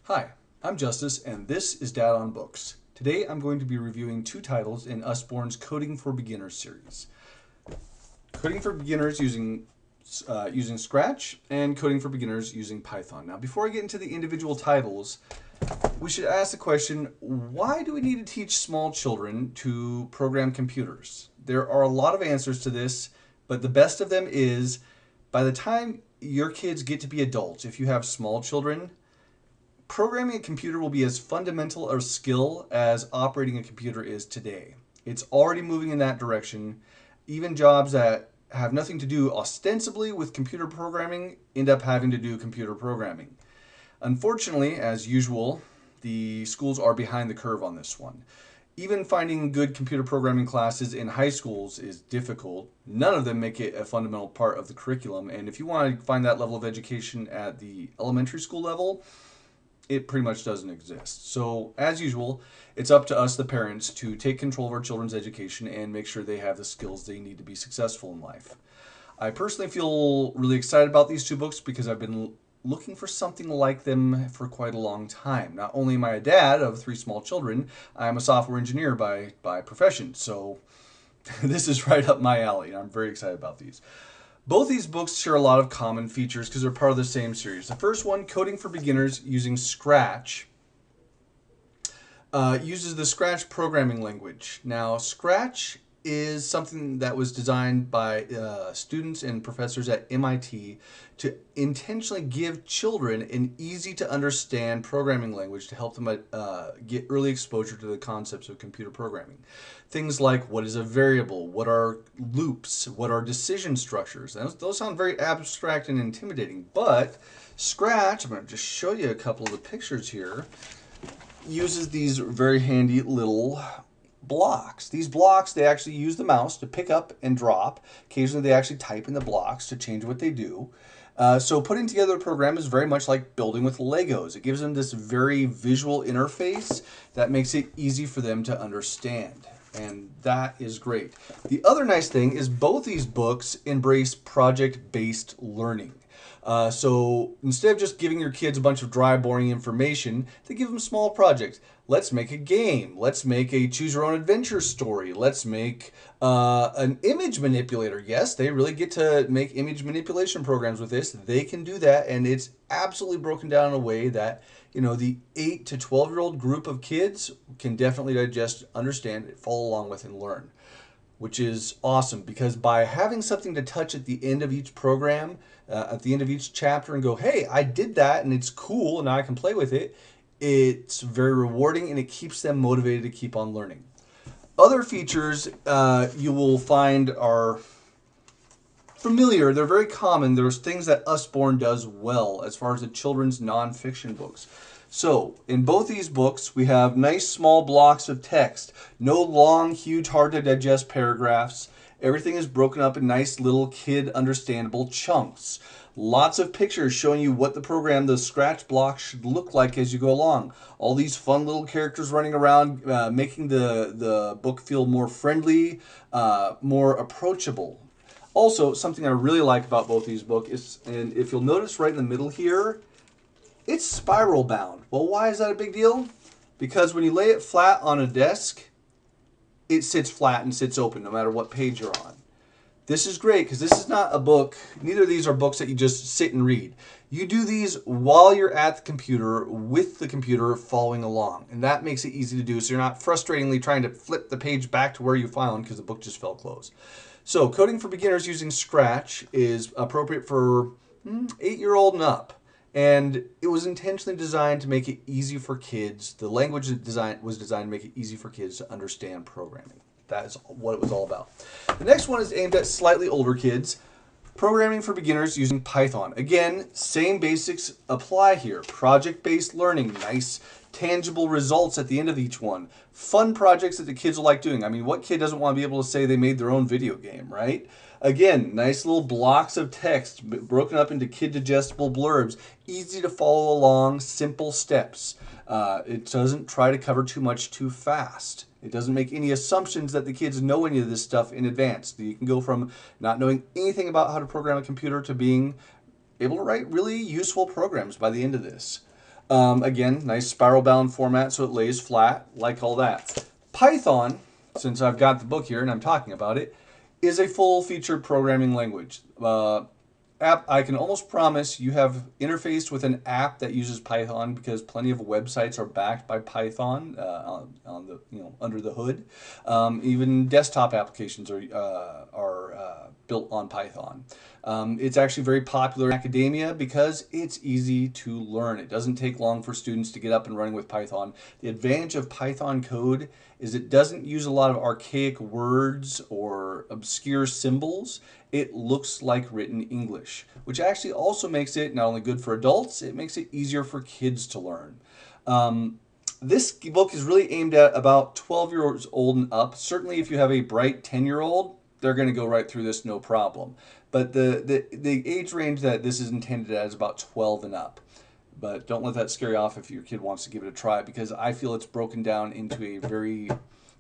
Hi, I'm Justice, and this is Dad on Books. Today I'm going to be reviewing two titles in Usborne's Coding for Beginners series. Coding for Beginners using Scratch and Coding for Beginners using Python. Now, before I get into the individual titles, we should ask the question, why do we need to teach small children to program computers? There are a lot of answers to this, but the best of them is by the time your kids get to be adults, if you have small children, programming a computer will be as fundamental a skill as operating a computer is today. It's already moving in that direction. Even jobs that have nothing to do ostensibly with computer programming end up having to do computer programming. Unfortunately, as usual, the schools are behind the curve on this one. Even finding good computer programming classes in high schools is difficult. None of them make it a fundamental part of the curriculum. And if you want to find that level of education at the elementary school level, it pretty much doesn't exist. So, as usual, it's up to us, the parents, to take control of our children's education and make sure they have the skills they need to be successful in life. I personally feel really excited about these two books because I've been looking for something like them for quite a long time. Not only am I a dad of three small children, I'm a software engineer by profession. So, this is right up my alley, and I'm very excited about these. Both these books share a lot of common features because they're part of the same series. The first one, Coding for Beginners using Scratch, uses the Scratch programming language. Now, Scratch is something that was designed by students and professors at MIT to intentionally give children an easy to understand programming language to help them get early exposure to the concepts of computer programming. Things like what is a variable, what are loops, what are decision structures. Those sound very abstract and intimidating, but Scratch, I'm going to just show you a couple of the pictures here, uses these very handy little blocks. These blocks, they actually use the mouse to pick up and drop. Occasionally they actually type in the blocks to change what they do. So putting together a program is very much like building with Legos. It gives them this very visual interface that makes it easy for them to understand. And that is great. The other nice thing is both these books embrace project-based learning. So instead of just giving your kids a bunch of dry, boring information, they give them small projects. Let's make a game. Let's make a choose your own adventure story. Let's make an image manipulator. Yes, they really get to make image manipulation programs with this. They can do that, and it's absolutely broken down in a way that, you know, the 8 to 12-year-old group of kids can definitely digest, understand, follow along with, and learn, which is awesome because by having something to touch at the end of each program, at the end of each chapter, and go, hey, I did that and it's cool and now I can play with it, it's very rewarding and it keeps them motivated to keep on learning. Other features you will find are familiar, they're very common. There's things that Usborne does well as far as the children's nonfiction books. So, in both these books, we have nice small blocks of text. No long, huge, hard to digest paragraphs. Everything is broken up in nice little kid understandable chunks. Lots of pictures showing you what the program, the Scratch block, should look like as you go along. All these fun little characters running around, making the book feel more friendly, more approachable. Also, something I really like about both these books is, and if you'll notice right in the middle here, it's spiral bound. Well, why is that a big deal? Because when you lay it flat on a desk, it sits flat and sits open no matter what page you're on. This is great because this is not a book, neither of these are books that you just sit and read. You do these while you're at the computer, with the computer following along. And that makes it easy to do so you're not frustratingly trying to flip the page back to where you found because the book just fell closed. So Coding for Beginners using Scratch is appropriate for 8-year-old and up. And it was intentionally designed to make it easy for kids. The language was designed to make it easy for kids to understand programming. That is what it was all about. The next one is aimed at slightly older kids. Programming for Beginners using Python. Again, same basics apply here. Project-based learning, nice tangible results at the end of each one. Fun projects that the kids will like doing. I mean, what kid doesn't want to be able to say they made their own video game, right? Again, nice little blocks of text broken up into kid-digestible blurbs. Easy to follow along, simple steps. It doesn't try to cover too much too fast. It doesn't make any assumptions that the kids know any of this stuff in advance. You can go from not knowing anything about how to program a computer to being able to write really useful programs by the end of this. Again, nice spiral bound format so it lays flat, like all that. Python, since I've got the book here and I'm talking about it, is a full-featured programming language. I can almost promise you have interfaced with an app that uses Python because plenty of websites are backed by Python on the under the hood. Even desktop applications are built on Python. It's actually very popular in academia because it's easy to learn. It doesn't take long for students to get up and running with Python. The advantage of Python code is it doesn't use a lot of archaic words or obscure symbols. It looks like written English, which actually also makes it not only good for adults, it makes it easier for kids to learn. This book is really aimed at about 12 years old and up. Certainly if you have a bright 10-year-old, they're going to go right through this no problem. But the age range that this is intended at is about 12 and up. But don't let that scare you off if your kid wants to give it a try, because I feel it's broken down into a very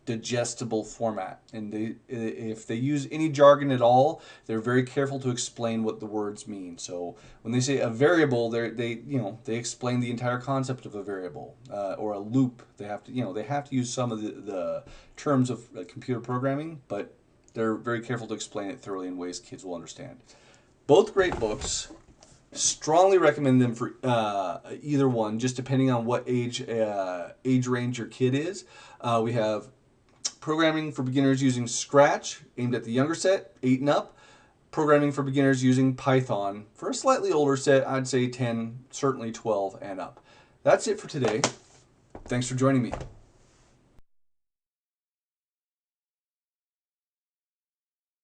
digestible format. And if they use any jargon at all, they're very careful to explain what the words mean. So when they say a variable, they explain the entire concept of a variable, or a loop. They have to use some of the terms of computer programming, but they're very careful to explain it thoroughly in ways kids will understand. Both great books. Strongly recommend them for either one, just depending on what age range your kid is. We have Programming for Beginners using Scratch, aimed at the younger set, 8 and up. Programming for Beginners using Python, for a slightly older set, I'd say 10, certainly 12 and up. That's it for today. Thanks for joining me.